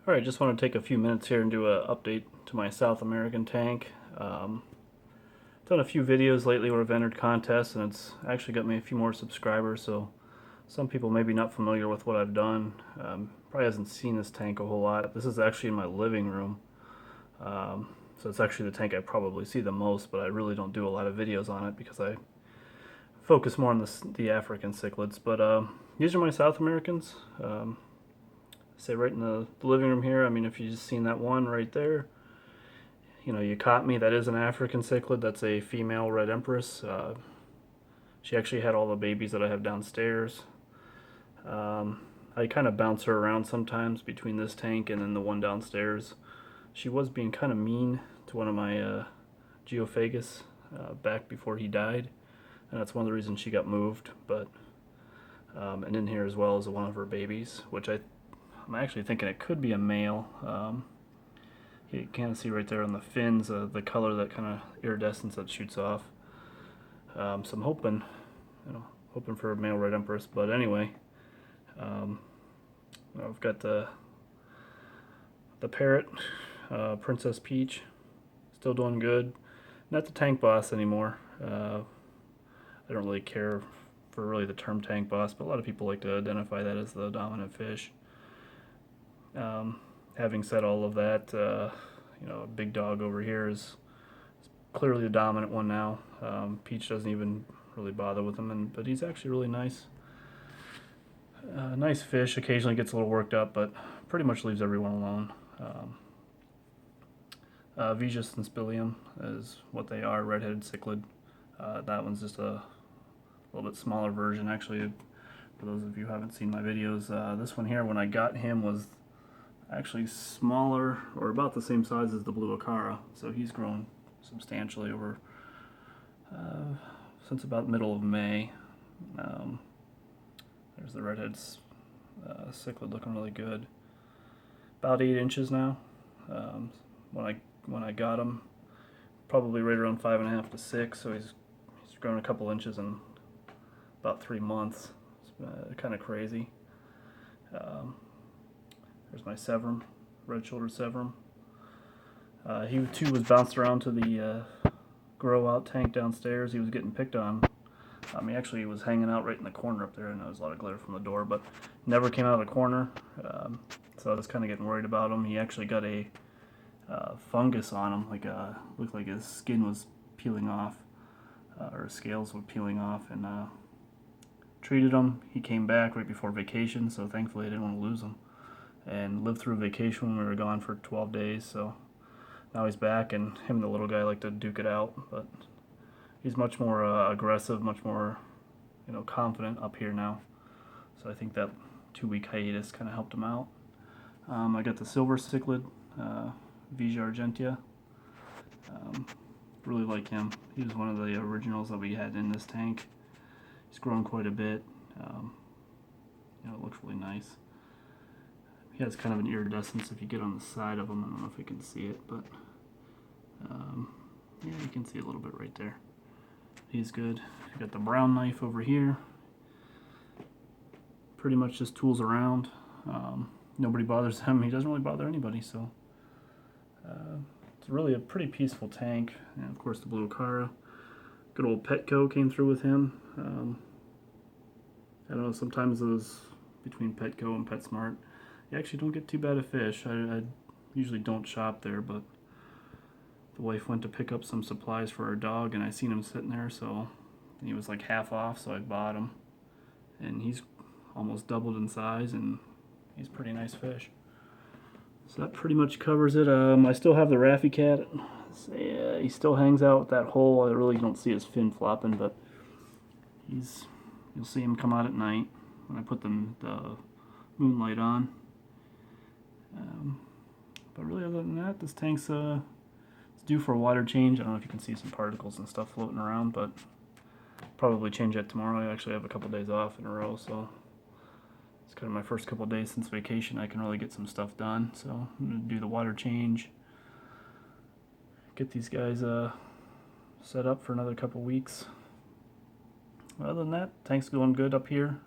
Alright, just want to take a few minutes here and do an update to my South American tank. Done a few videos lately where I've entered contests, and it's actually got me a few more subscribers, so some people may be not familiar with what I've done. Probably hasn't seen this tank a whole lot. This is actually in my living room, so it's actually the tank I probably see the most, but I really don't do a lot of videos on it because I focus more on the African cichlids. But these are my South Americans. Say right in the living room here. I mean, if you just seen that one right there, you know, you caught me. That is an African cichlid. That's a female red empress. She actually had all the babies that I have downstairs. I kind of bounce her around sometimes between this tank and then the one downstairs. She was being kind of mean to one of my geophagus back before he died, and that's one of the reasons she got moved. But and in here as well is one of her babies, which I'm actually thinking it could be a male. You can see right there on the fins the color, that kind of iridescence that shoots off. So I'm hoping, hoping for a male red empress. But anyway, I've got the parrot, Princess Peach, still doing good. Not the tank boss anymore. I don't really care for really the term tank boss, but a lot of people like to identify that as the dominant fish. Having said all of that, a big dog over here is clearly the dominant one now. Peach doesn't even really bother with him, but he's actually really nice. Nice fish. Occasionally gets a little worked up, but pretty much leaves everyone alone. Viejas synspillium is what they are, red-headed cichlid. That one's just a little bit smaller version, actually. For those of you who haven't seen my videos, this one here, when I got him, was actually smaller, or about the same size as the blue acara. So he's grown substantially over since about middle of May. There's the redhead cichlid looking really good. About 8 inches now. When I got him, probably right around 5.5 to 6. So he's grown a couple inches in about 3 months. It's kind of crazy. There's my Severum, red-shouldered Severum. He too was bounced around to the grow-out tank downstairs. He was getting picked on. He actually was hanging out right in the corner up there. I know there's a lot of glare from the door, but never came out of the corner. So I was kind of getting worried about him. He actually got a fungus on him, looked like his skin was peeling off, or his scales were peeling off, and treated him. He came back right before vacation, so thankfully I didn't want to lose him. And lived through vacation when we were gone for 12 days, so now he's back, and him and the little guy like to duke it out, but he's much more aggressive, much more confident up here now. So I think that 2-week hiatus kind of helped him out. I got the silver cichlid, Vieja argentea. Really like him. He was one of the originals that we had in this tank. He's grown quite a bit. It looks really nice. He has kind of an iridescence if you get on the side of him. I don't know if you can see it, but yeah, you can see a little bit right there. He's good. I got the brown knife over here. Pretty much just tools around. Nobody bothers him. He doesn't really bother anybody, so it's really a pretty peaceful tank. And of course the blue acara. Good old Petco came through with him. I don't know, sometimes those between Petco and PetSmart, you actually don't get too bad a fish. I usually don't shop there, but the wife went to pick up some supplies for our dog, and I seen him sitting there, so he was like half off, so I bought him. And he's almost doubled in size, and he's a pretty nice fish. So that pretty much covers it. I still have the Raffy Cat. So, he still hangs out with that hole. I really don't see his fin flopping, but you'll see him come out at night when I put the moonlight on. But really, other than that, this tank's it's due for a water change. I don't know if you can see some particles and stuff floating around, but probably change that tomorrow. I actually have a couple days off in a row, so it's kind of my first couple days since vacation. I can really get some stuff done, so I'm going to do the water change, get these guys set up for another couple weeks. Other than that, tank's going good up here.